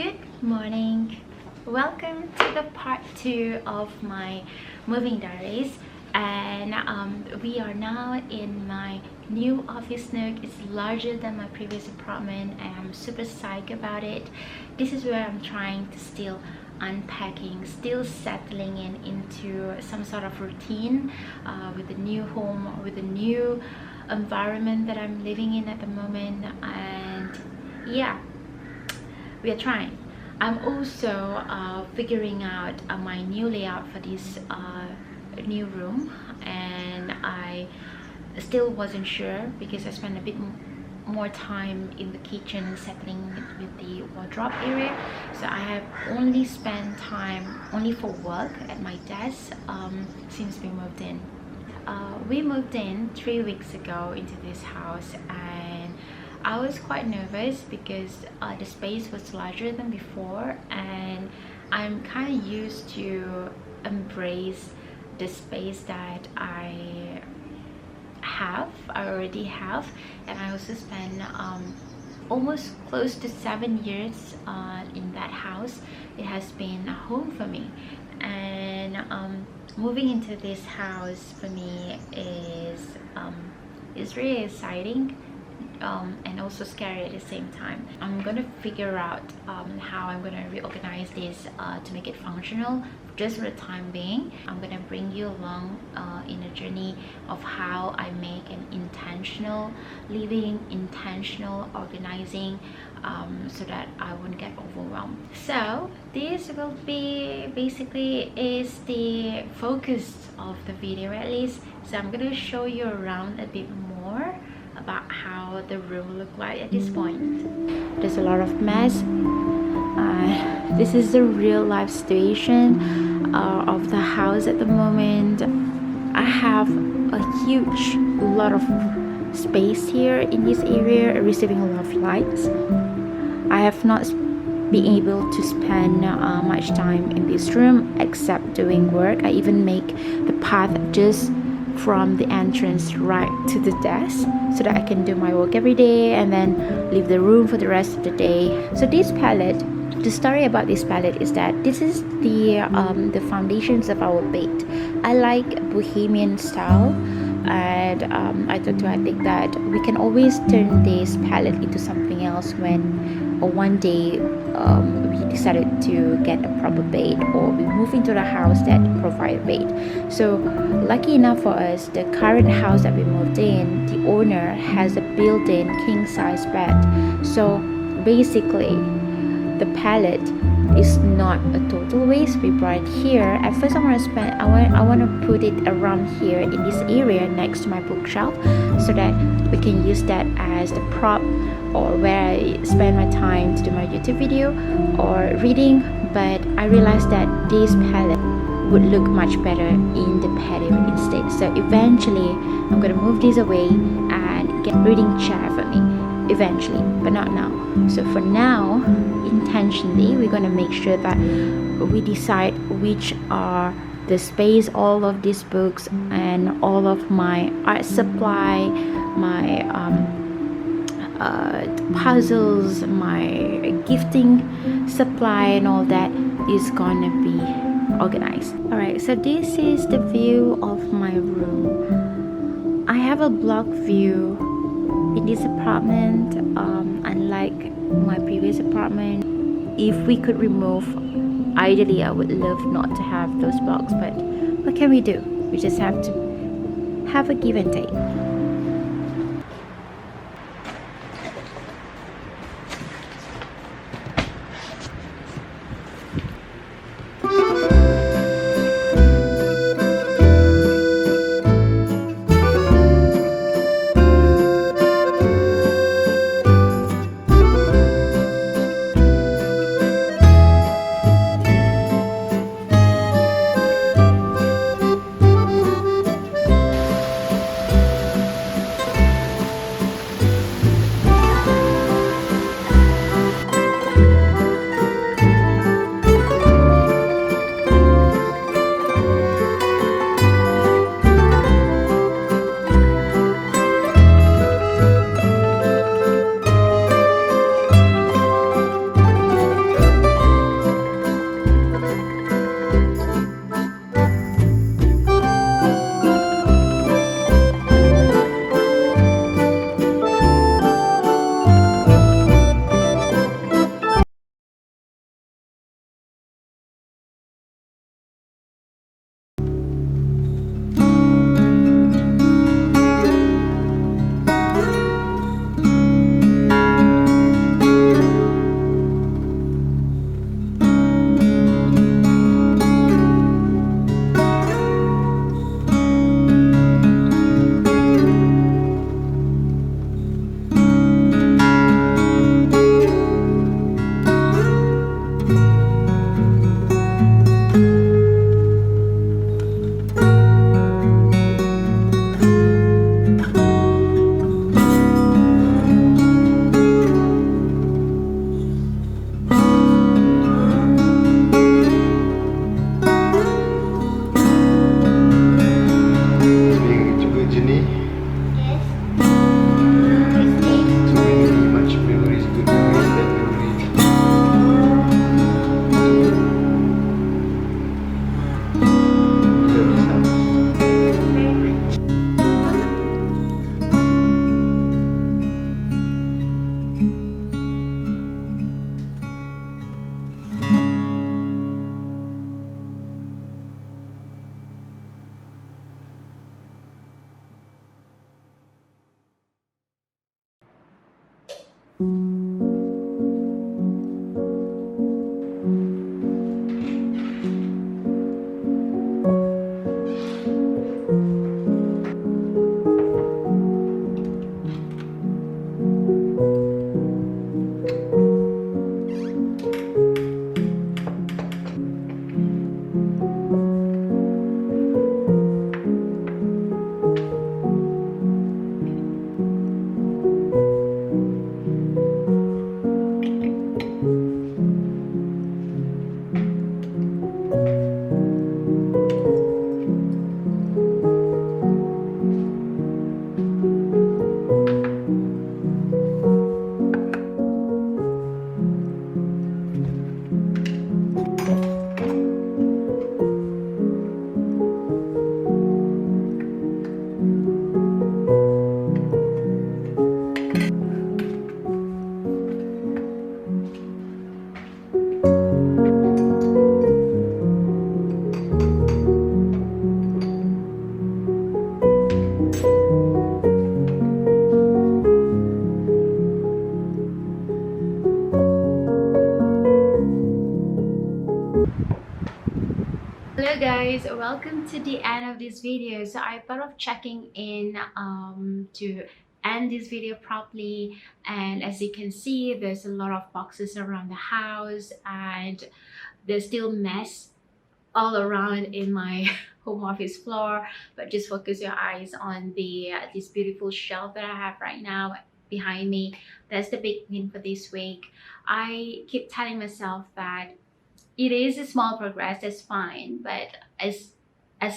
Good morning. Welcome to the part 2 of my moving diaries, and we are now in my new office nook. It's larger than my previous apartment and I'm super psyched about it. This is where I'm trying to still unpacking, still settling into some sort of routine with the new home, with the new environment that I'm living in at the moment. And yeah, we are trying. I'm also figuring out my new layout for this new room, and I still wasn't sure because I spent a bit more time in the kitchen settling with the wardrobe area. So I have only spent time only for work at my desk since we moved in. We moved in 3 weeks ago into this house, and I was quite nervous because the space was larger than before, and I'm kind of used to embrace the space that I already have. And I also spent almost close to 7 years in that house. It has been a home for me, and moving into this house for me is really exciting. And also scary at the same time. I'm gonna figure out how I'm gonna reorganize this to make it functional just for the time being. I'm gonna bring you along in a journey of how I make an intentional living, intentional organizing, so that I wouldn't get overwhelmed. So this will be basically is the focus of the video, at least. So I'm gonna show you around a bit more about how the room look like at this point. There's a lot of mess. This is the real life situation of the house at the moment. I have a huge lot of space here in this area, receiving a lot of lights. I have not been able to spend much time in this room except doing work. I even make the path just from the entrance right to the desk so that I can do my work every day and then leave the room for the rest of the day. So this palette, the story about this palette is that this is the foundations of our bed. I like bohemian style, and I think that we can always turn this palette into something else when one day we decided to get a proper bed, or we move into the house that provide a bed. So lucky enough for us, the current house that we moved in, the owner has a built-in king-size bed. So basically the palette is not a total waste. We brought it here. At first I want to put it around here in this area next to my bookshelf so that we can use that as the prop or where I spend my time to do my YouTube video or reading. But I realized that this palette would look much better in the patio instead. So eventually I'm gonna move this away and get a reading chair for me eventually, but not now. So for now, intentionally, we're gonna make sure that we decide which are the space, all of these books and all of my art supply, my puzzles, my gifting supply and all that is gonna be organized. Alright, so this is the view of my room. I have a block view in this apartment, unlike my previous apartment. If we could remove, ideally I would love not to have those blocks, but what can we do? We just have to have a give and take. Hello guys, welcome to the end of this video. So I thought of checking in to end this video properly, and as you can see, there's a lot of boxes around the house and there's still mess all around in my home office floor, but just focus your eyes on the this beautiful shelf that I have right now behind me. That's the big win for this week. I keep telling myself that it is a small progress, that's fine, but as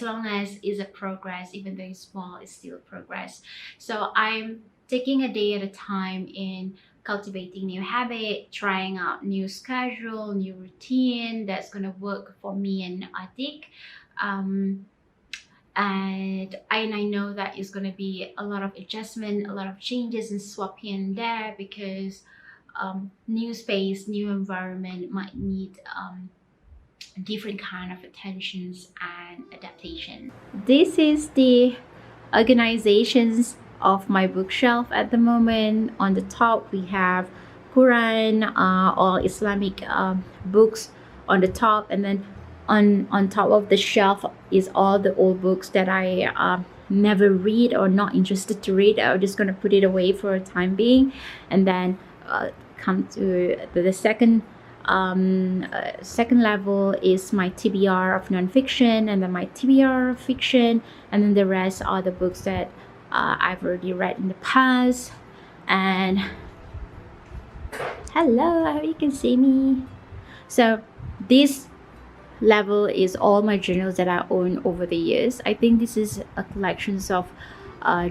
long as it's a progress, even though it's small, it's still progress. So I'm taking a day at a time in cultivating new habit, trying out new schedule, new routine that's going to work for me and Atik. And I know that it's going to be a lot of adjustment, a lot of changes and swap here and there, because new space, new environment might need different kind of attentions and adaptation. This is the organizations of my bookshelf at the moment. On the top we have Quran, or Islamic books on the top, and then on top of the shelf is all the old books that I never read or not interested to read. I'm just gonna put it away for a time being, and then come to the second level is my TBR of nonfiction, and then my TBR of fiction, and then the rest are the books that I've already read in the past. And hello, I hope you can see me. So this level is all my journals that I own over the years. I think this is a collection of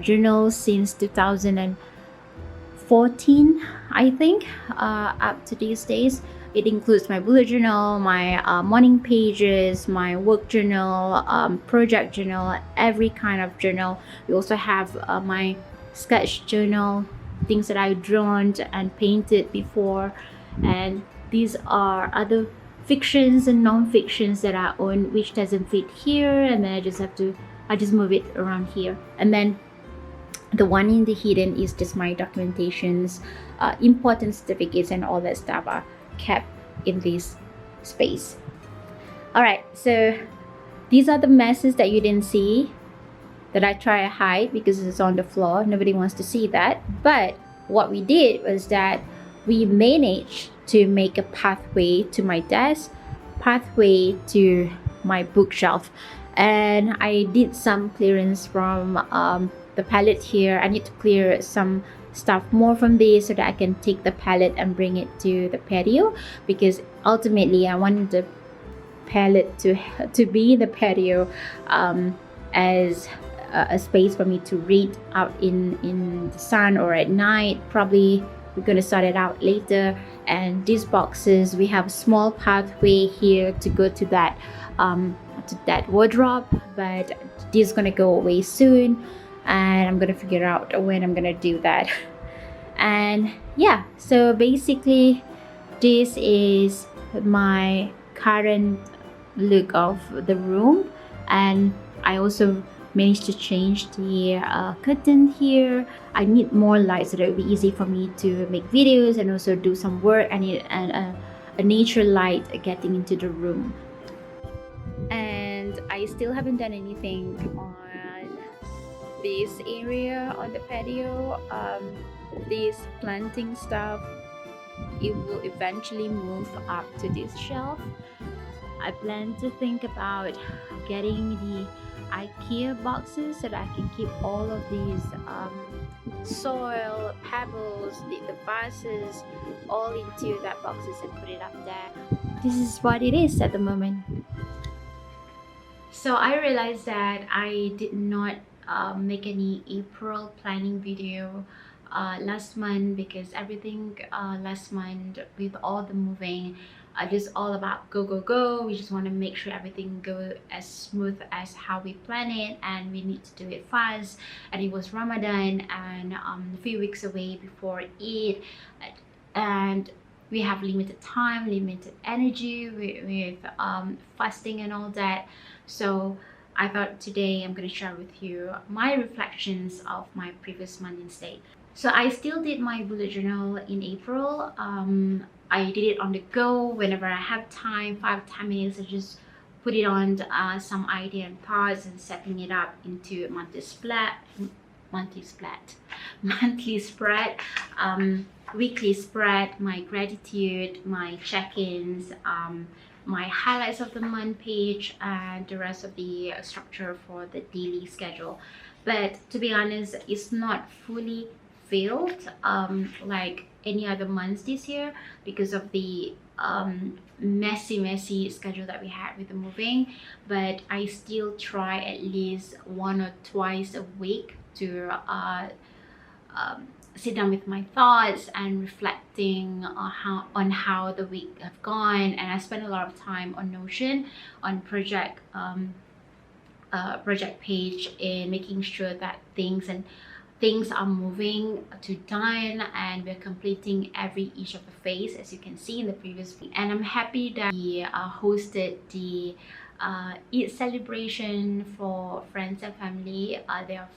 journals since 2014, I think, up to these days. It includes my bullet journal, my morning pages, my work journal, project journal, every kind of journal. We also have my sketch journal, things that I've drawn and painted before. And these are other fictions and non-fictions that I own, which doesn't fit here, and then I just move it around here. And then the one in the hidden is just my documentations, important certificates, and all that stuff are kept in this space. All right, so these are the messes that you didn't see, that I try to hide because it's on the floor. Nobody wants to see that. But what we did was that we managed to make a pathway to my desk, pathway to my bookshelf, and I did some clearance from the palette here. I need to clear some stuff more from this so that I can take the palette and bring it to the patio, because ultimately I wanted the palette to be the patio as a space for me to read out in the sun or at night. Probably we're going to sort it out later. And these boxes, we have a small pathway here to go to that wardrobe, but this is going to go away soon, and I'm going to figure out when I'm going to do that. And yeah, so basically this is my current look of the room. And I also managed to change the curtain here. I need more light so that it would be easy for me to make videos and also do some work. I need a nature light getting into the room. And I still haven't done anything on this area on the patio. This planting stuff, it will eventually move up to this shelf. I plan to think about getting the IKEA boxes so that I can keep all of these soil, pebbles, the vases all into that boxes and put it up there. This is what it is at the moment. So I realized that I did not make any April planning video last month because everything last month with all the moving just all about go go go. We just want to make sure everything go as smooth as how we plan it, and we need to do it fast. And it was Ramadan and a few weeks away before Eid, and we have limited time, limited energy with fasting and all that. So I thought today I'm going to share with you my reflections of my previous month instead. So I still did my bullet journal in April. I did it on the go whenever I have time, 5-10 minutes. I just put it on some idea and thoughts and setting it up into monthly spread, weekly spread, my gratitude, my check-ins, my highlights of the month page, and the rest of the structure for the daily schedule. But to be honest, it's not fully filled like any other months this year because of the messy schedule that we had with the moving. But I still try at least 1 or twice a week to sit down with my thoughts and reflecting on how the week have gone. And I spend a lot of time on Notion, on project page, in making sure that things are moving to done and we're completing each of the phase, as you can see in the previous video. And I'm happy that we hosted the Eid celebration for friends and family. There are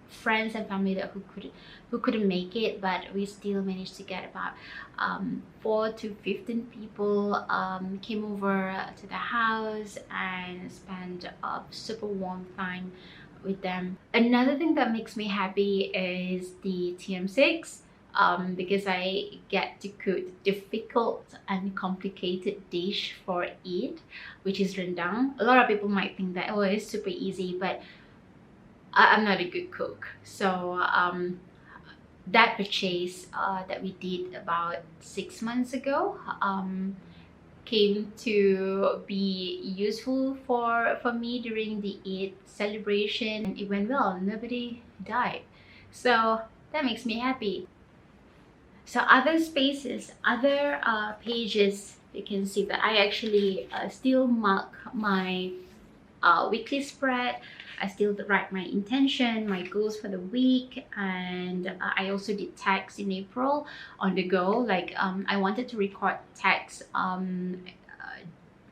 friends and family that who couldn't make it, but we still managed to get about 4 to 15 people came over to the house and spent a super warm time with them. Another thing that makes me happy is the TM6 because I get to cook difficult and complicated dish for Eid, which is rendang. A lot of people might think that, oh, it's super easy, but I'm not a good cook. So that purchase that we did about 6 months ago came to be useful for me during the Eid celebration. It went well, nobody died, so that makes me happy. So other spaces, other pages, you can see that I actually still mark my weekly spread. I still write my intention, my goals for the week, and I also did tags in April on the go. Like I wanted to record tags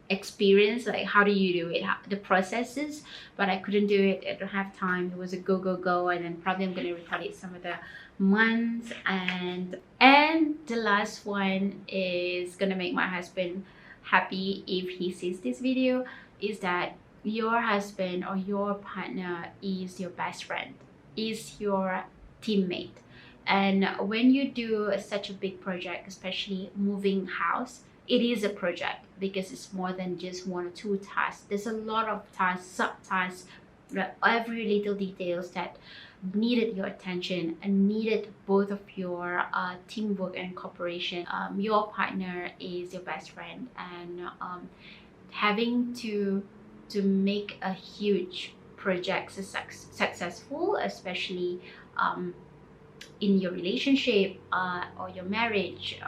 experience, like how do you do it, the processes, but I couldn't do it. I don't have time. It was a go, and then probably I'm going to record it some of the months. And the last one is gonna make my husband happy if he sees this video, is that your husband or your partner is your best friend, is your teammate. And when you do such a big project, especially moving house, it is a project because it's more than just 1 or 2 tasks. There's a lot of tasks, subtasks, every little details that needed your attention and needed both of your teamwork and cooperation. Your partner is your best friend, and having to make a huge project successful, especially in your relationship or your marriage,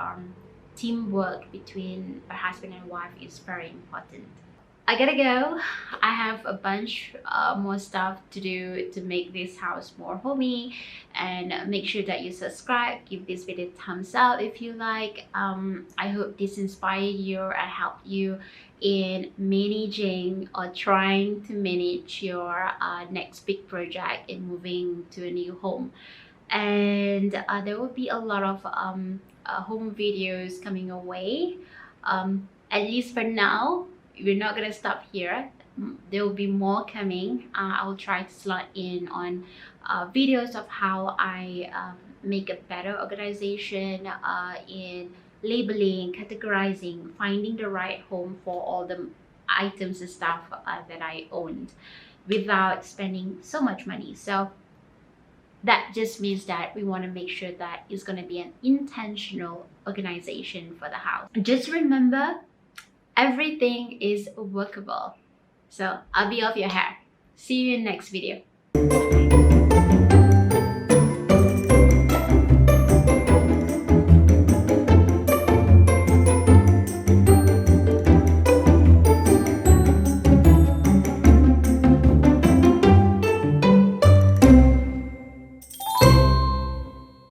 teamwork between a husband and wife is very important. I gotta go. I have a bunch more stuff to do to make this house more homey, and make sure that you subscribe, give this video a thumbs up if you like. I hope this inspired you and helped you in managing or trying to manage your next big project in moving to a new home. And there will be a lot of home videos coming away. At least for now, we're not gonna stop here. There will be more coming. I will try to slot in on videos of how I make a better organization in labeling, categorizing, finding the right home for all the items and stuff that I owned without spending so much money. So that just means that we want to make sure that it's going to be an intentional organization for the house. Just remember, everything is workable. So I'll be off your hair. See you in next video.